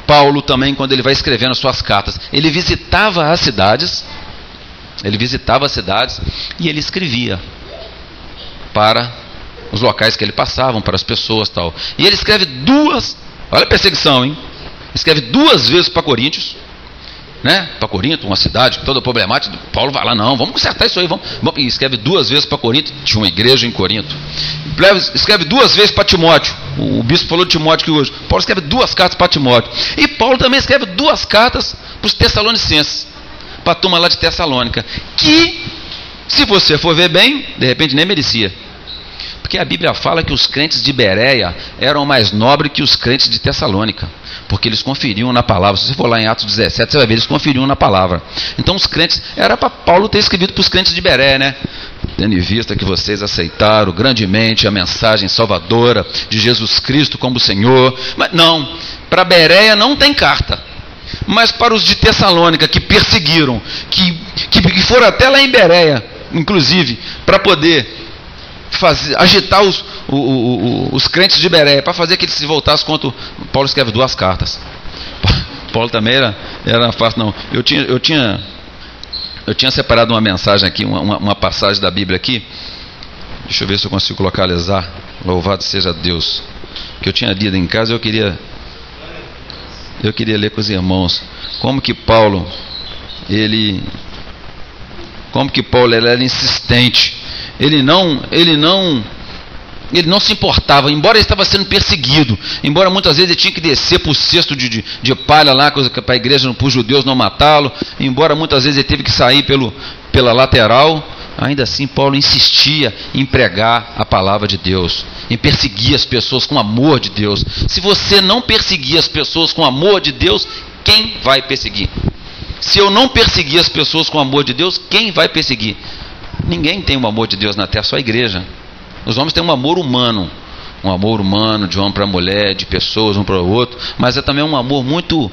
Paulo também, quando ele vai escrevendo as suas cartas, ele visitava as cidades e ele escrevia para os locais que ele passava, para as pessoas tal. E ele escreve olha a perseguição, hein? Escreve 2 vezes para Coríntios, né? Para Corinto, uma cidade toda problemática. Paulo vai lá, não, vamos consertar isso aí, vamos. E escreve 2 vezes para Corinto, tinha uma igreja em Corinto. Escreve 2 vezes para Timóteo. O bispo falou de Timóteo que hoje. Paulo escreve 2 cartas para Timóteo. E Paulo também escreve 2 cartas para os Tessalonicenses, para a turma lá de Tessalônica, que, se você for ver bem, de repente nem merecia. Porque a Bíblia fala que os crentes de Bereia eram mais nobres que os crentes de Tessalônica, porque eles conferiam na palavra. Se você for lá em Atos 17, você vai ver, eles conferiam na palavra. Então os crentes, era para Paulo ter escrevido para os crentes de Bereia, né? Tendo em vista que vocês aceitaram grandemente a mensagem salvadora de Jesus Cristo como Senhor. Mas não, para Bereia não tem carta. Mas para os de Tessalônica, que perseguiram, que foram até lá em Bereia, inclusive, para poder agitar os crentes de Bereia, para fazer que eles se voltassem contra Paulo, escreve 2 cartas. Paulo também era fácil, não. Eu tinha separado uma mensagem aqui, uma passagem da Bíblia aqui. Deixa eu ver se eu consigo localizar. Louvado seja Deus. Que eu tinha lido em casa, eu queria ler com os irmãos como que Paulo era insistente. Ele não se importava, embora ele estava sendo perseguido, embora muitas vezes ele tinha que descer para o cesto de palha lá, para a igreja, para os judeus não matá-lo, embora muitas vezes ele teve que sair pela lateral, ainda assim Paulo insistia em pregar a palavra de Deus, em perseguir as pessoas com amor de Deus. Se você não perseguir as pessoas com amor de Deus, quem vai perseguir? Se eu não perseguir as pessoas com amor de Deus, quem vai perseguir? Ninguém tem um amor de Deus na terra, só a igreja. Os homens têm um amor humano de homem para mulher, de pessoas um para o outro, mas é também um amor muito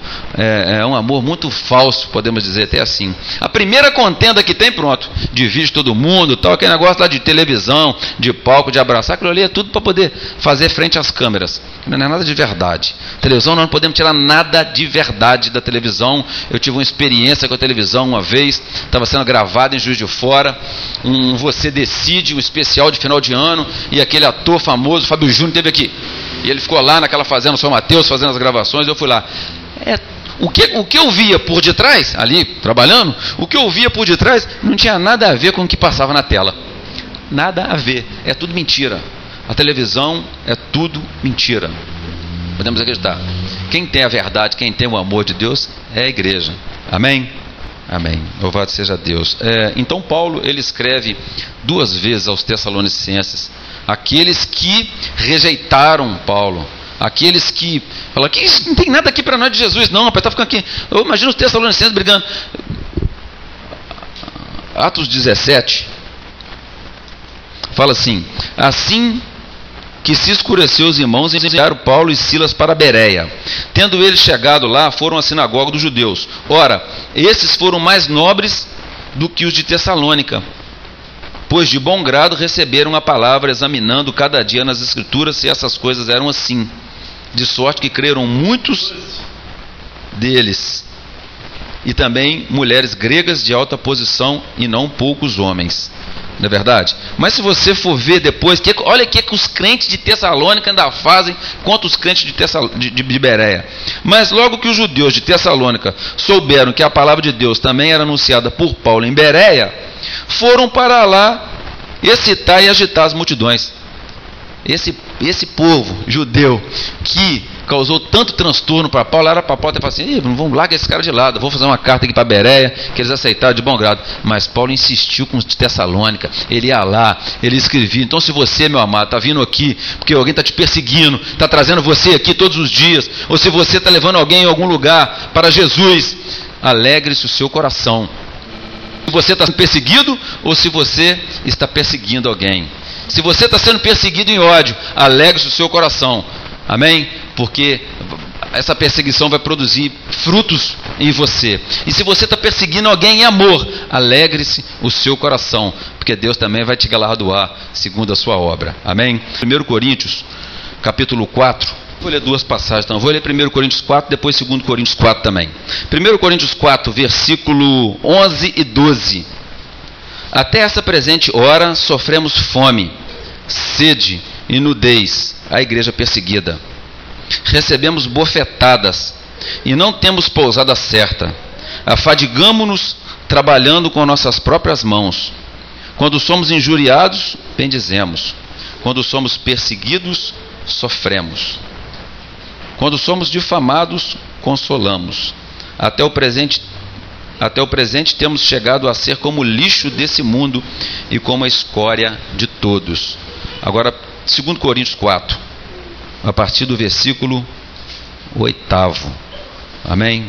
falso, podemos dizer até assim. A primeira contenda que tem, pronto, divide todo mundo, tal, aquele negócio lá de televisão, de palco, de abraçar, aquilo ali é tudo para poder fazer frente às câmeras. Não é nada de verdade. Televisão, nós não podemos tirar nada de verdade da televisão. Eu tive uma experiência com a televisão uma vez, estava sendo gravado em Juiz de Fora, Você Decide, um especial de final de ano, e aquele ator famoso, Fábio Júnior, teve aqui, e ele ficou lá naquela fazenda São Mateus, fazendo as gravações. Eu fui lá. O que eu via por detrás, ali trabalhando, o que eu via por detrás não tinha nada a ver com o que passava na tela. Nada a ver, é tudo mentira. A televisão é tudo mentira. Podemos acreditar. Quem tem a verdade, quem tem o amor de Deus é a igreja. Amém? Amém. Louvado seja Deus. Então Paulo, ele escreve 2 vezes aos Tessalonicenses, aqueles que rejeitaram Paulo, aqueles que falam que não tem nada aqui para nós de Jesus, não, rapaz, está ficando aqui. Eu imagino os Tessalonicenses brigando. Atos 17 fala assim: assim que se escureceu os irmãos, enviaram Paulo e Silas para Bereia. Tendo eles chegado lá, foram à sinagoga dos judeus. Ora, esses foram mais nobres do que os de Tessalônica, pois de bom grado receberam a palavra, examinando cada dia nas escrituras se essas coisas eram assim, de sorte que creram muitos deles, e também mulheres gregas de alta posição, e não poucos homens. Não é verdade? Mas se você for ver depois, olha o que os crentes de Tessalônica ainda fazem contra os crentes de Bereia. Mas logo que os judeus de Tessalônica souberam que a palavra de Deus também era anunciada por Paulo em Bereia, foram para lá excitar e agitar as multidões. Esse povo judeu que causou tanto transtorno para Paulo, era para Paulo ter falado assim: vamos largar esse cara de lado, vou fazer uma carta aqui para Bereia, que eles aceitaram de bom grado. Mas Paulo insistiu com os de Tessalônica, ele ia lá, ele escrevia. Então, se você, meu amado, está vindo aqui porque alguém está te perseguindo, está trazendo você aqui todos os dias, ou se você está levando alguém em algum lugar para Jesus, alegre-se o seu coração. Se você está sendo perseguido ou se você está perseguindo alguém. Se você está sendo perseguido em ódio, alegre-se o seu coração. Amém? Porque essa perseguição vai produzir frutos em você. E se você está perseguindo alguém em amor, alegre-se o seu coração, porque Deus também vai te galardoar segundo a sua obra. Amém? 1 Coríntios, capítulo 4. Vou ler duas passagens, então. Vou ler 1 Coríntios 4, depois 2 Coríntios 4 também. 1 Coríntios 4, versículo 11 e 12. Até essa presente hora sofremos fome, sede e nudez, a igreja perseguida. Recebemos bofetadas e não temos pousada certa. Afadigamo-nos trabalhando com nossas próprias mãos. Quando somos injuriados, bendizemos. Quando somos perseguidos, sofremos. Quando somos difamados, consolamos. Até o presente temos chegado a ser como o lixo desse mundo e como a escória de todos. Agora, 2 Coríntios 4, a partir do versículo 8. Amém?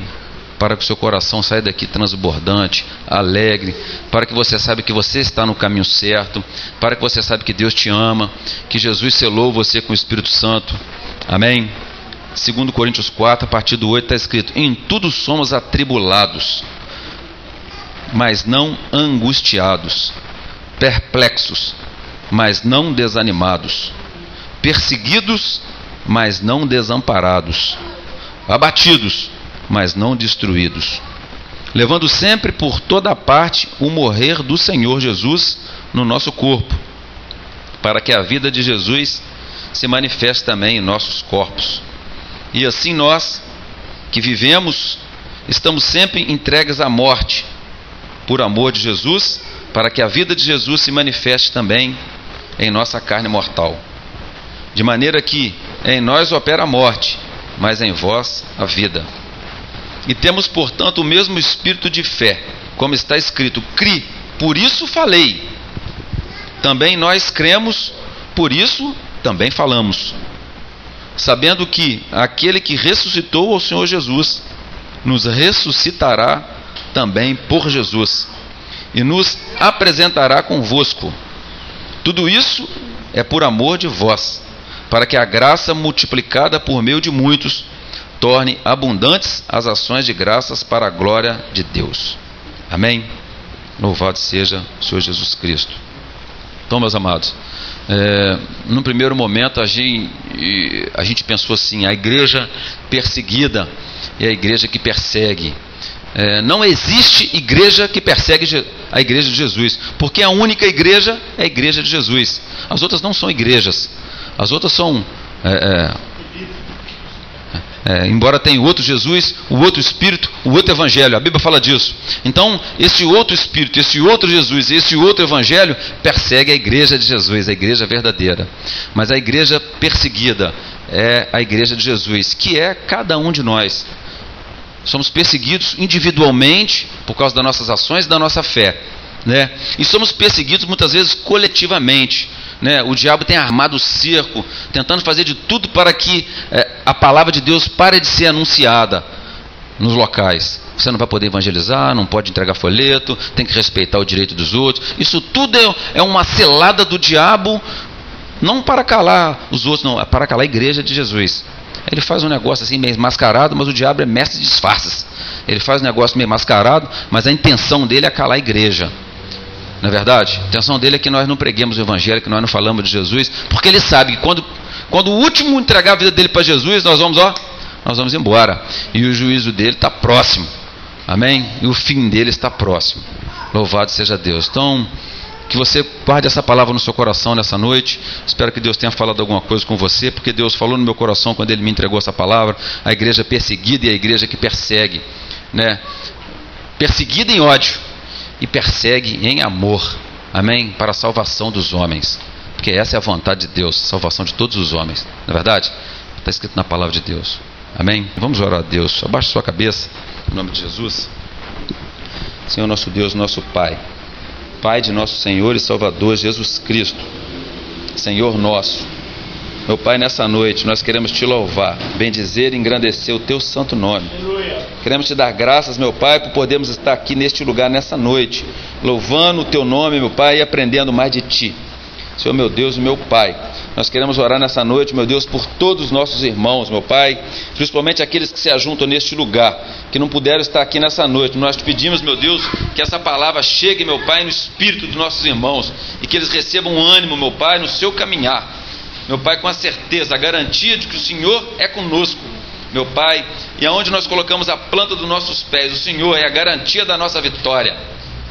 Para que o seu coração saia daqui transbordante, alegre, para que você saiba que você está no caminho certo, para que você saiba que Deus te ama, que Jesus selou você com o Espírito Santo. Amém? 2 Coríntios 4, a partir do 8 está escrito: em tudo somos atribulados, mas não angustiados, perplexos, mas não desanimados, perseguidos, mas não desamparados, abatidos, mas não destruídos, levando sempre por toda parte o morrer do Senhor Jesus no nosso corpo, para que a vida de Jesus se manifeste também em nossos corpos. E assim nós, que vivemos, estamos sempre entregues à morte, por amor de Jesus, para que a vida de Jesus se manifeste também em nossa carne mortal. De maneira que em nós opera a morte, mas em vós a vida. E temos, portanto, o mesmo espírito de fé, como está escrito: cri, por isso falei. Também nós cremos, por isso também falamos. Sabendo que aquele que ressuscitou ao Senhor Jesus, nos ressuscitará também por Jesus, e nos apresentará convosco. Tudo isso é por amor de vós, para que a graça multiplicada por meio de muitos torne abundantes as ações de graças para a glória de Deus. Amém? Louvado seja o Senhor Jesus Cristo. Então, meus amados, no primeiro momento a gente pensou assim: a igreja perseguida é a igreja que persegue. Não existe igreja que persegue a igreja de Jesus, porque a única igreja é a igreja de Jesus. As outras não são igrejas, as outras são embora tenha o outro Jesus, o outro Espírito, o outro Evangelho, a Bíblia fala disso. Então, esse outro Espírito, esse outro Jesus, esse outro Evangelho persegue a igreja de Jesus, a igreja verdadeira. Mas a igreja perseguida é a igreja de Jesus, que é cada um de nós. Somos perseguidos individualmente por causa das nossas ações e da nossa fé, né? E somos perseguidos muitas vezes coletivamente, né? O diabo tem armado o cerco, tentando fazer de tudo para que a palavra de Deus pare de ser anunciada nos locais. Você não vai poder evangelizar, não pode entregar folheto, tem que respeitar o direito dos outros. Isso tudo é uma selada do diabo, não para calar os outros, não, é para calar a igreja de Jesus. Ele faz um negócio assim meio mascarado, mas o diabo é mestre de disfarces. Ele faz um negócio meio mascarado, mas a intenção dele é calar a igreja. Não é verdade? A intenção dele é que nós não preguemos o evangelho, que nós não falamos de Jesus, porque ele sabe que quando o último entregar a vida dele para Jesus, nós vamos embora. E o juízo dele está próximo. Amém? E o fim dele está próximo. Louvado seja Deus. Então, que você guarde essa palavra no seu coração nessa noite. Espero que Deus tenha falado alguma coisa com você, porque Deus falou no meu coração quando Ele me entregou essa palavra. A igreja perseguida e a igreja que persegue, né? Perseguida em ódio e persegue em amor. Amém? Para a salvação dos homens, porque essa é a vontade de Deus, salvação de todos os homens, não é verdade? Está escrito na palavra de Deus. Amém? Vamos orar a Deus. Abaixe sua cabeça, em nome de Jesus. Senhor nosso Deus, nosso Pai, Pai de nosso Senhor e Salvador Jesus Cristo, Senhor nosso, meu Pai, nessa noite nós queremos te louvar, bendizer e engrandecer o teu santo nome. Queremos te dar graças, meu Pai, por podermos estar aqui neste lugar nessa noite, louvando o teu nome, meu Pai, e aprendendo mais de ti. Senhor meu Deus e meu Pai, nós queremos orar nessa noite, meu Deus, por todos os nossos irmãos, meu Pai, principalmente aqueles que se ajuntam neste lugar, que não puderam estar aqui nessa noite. Nós te pedimos, meu Deus, que essa palavra chegue, meu Pai, no espírito dos nossos irmãos, e que eles recebam ânimo, meu Pai, no seu caminhar. Meu Pai, com a certeza, a garantia de que o Senhor é conosco, meu Pai, e aonde nós colocamos a planta dos nossos pés, o Senhor é a garantia da nossa vitória,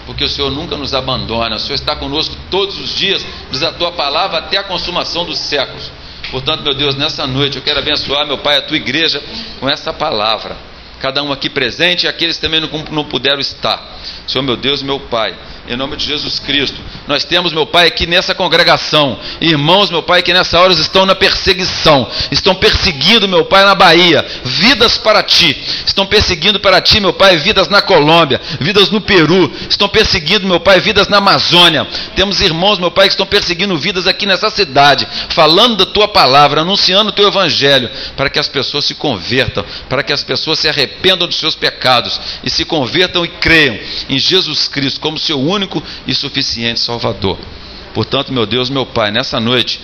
porque o Senhor nunca nos abandona, o Senhor está conosco todos os dias, diz a tua palavra, até a consumação dos séculos. Portanto, meu Deus, nessa noite eu quero abençoar, meu Pai, a tua igreja com essa palavra, cada um aqui presente e aqueles que também não puderam estar. Senhor meu Deus e meu Pai, em nome de Jesus Cristo, nós temos, meu Pai, aqui nessa congregação, irmãos, meu Pai, que nessa hora estão na perseguição, estão perseguindo, meu Pai, na Bahia, vidas para Ti, estão perseguindo para Ti, meu Pai, vidas na Colômbia, vidas no Peru, estão perseguindo, meu Pai, vidas na Amazônia. Temos irmãos, meu Pai, que estão perseguindo vidas aqui nessa cidade, falando da Tua palavra, anunciando o Teu Evangelho, para que as pessoas se convertam, para que as pessoas se arrependam dos seus pecados e se convertam e creiam em Jesus Cristo como seu único e suficiente Salvador. Portanto, meu Deus, meu Pai, nessa noite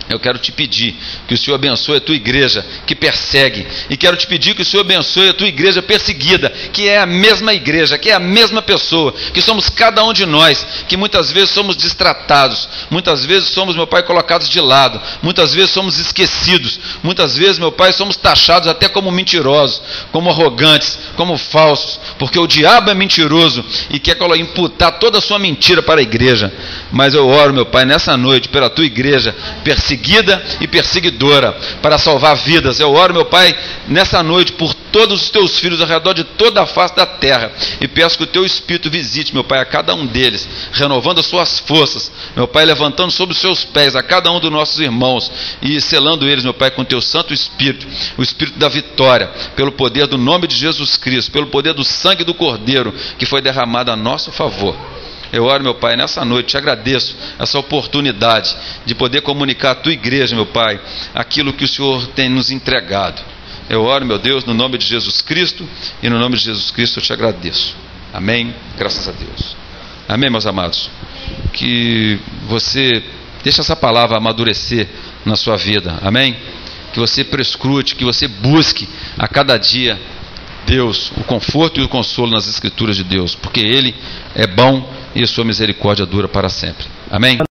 eu quero te pedir que o Senhor abençoe a tua igreja que persegue, e quero te pedir que o Senhor abençoe a tua igreja perseguida, que é a mesma igreja, que é a mesma pessoa, que somos cada um de nós, que muitas vezes somos distratados, muitas vezes somos, meu Pai, colocados de lado, muitas vezes somos esquecidos, muitas vezes, meu Pai, somos taxados até como mentirosos, como arrogantes, como falsos, porque o diabo é mentiroso e quer imputar toda a sua mentira para a igreja. Mas eu oro, meu Pai, nessa noite pela tua igreja perseguida e perseguidora, para salvar vidas. Eu oro, meu Pai, nessa noite por todos os teus filhos ao redor de toda a face da terra, e peço que o teu Espírito visite, meu Pai, a cada um deles, renovando as suas forças, meu Pai, levantando sobre os seus pés a cada um dos nossos irmãos e selando eles, meu Pai, com o teu Santo Espírito, o Espírito da vitória, pelo poder do nome de Jesus Cristo, pelo poder do sangue do Cordeiro que foi derramado a nosso favor. Eu oro, meu Pai, nessa noite, te agradeço essa oportunidade de poder comunicar à tua igreja, meu Pai, aquilo que o Senhor tem nos entregado. Eu oro, meu Deus, no nome de Jesus Cristo, e no nome de Jesus Cristo eu te agradeço. Amém? Graças a Deus. Amém, meus amados? Que você deixe essa palavra amadurecer na sua vida. Amém? Que você prescrute, que você busque a cada dia Deus, o conforto e o consolo nas Escrituras de Deus, porque Ele é bom e a sua misericórdia dura para sempre. Amém?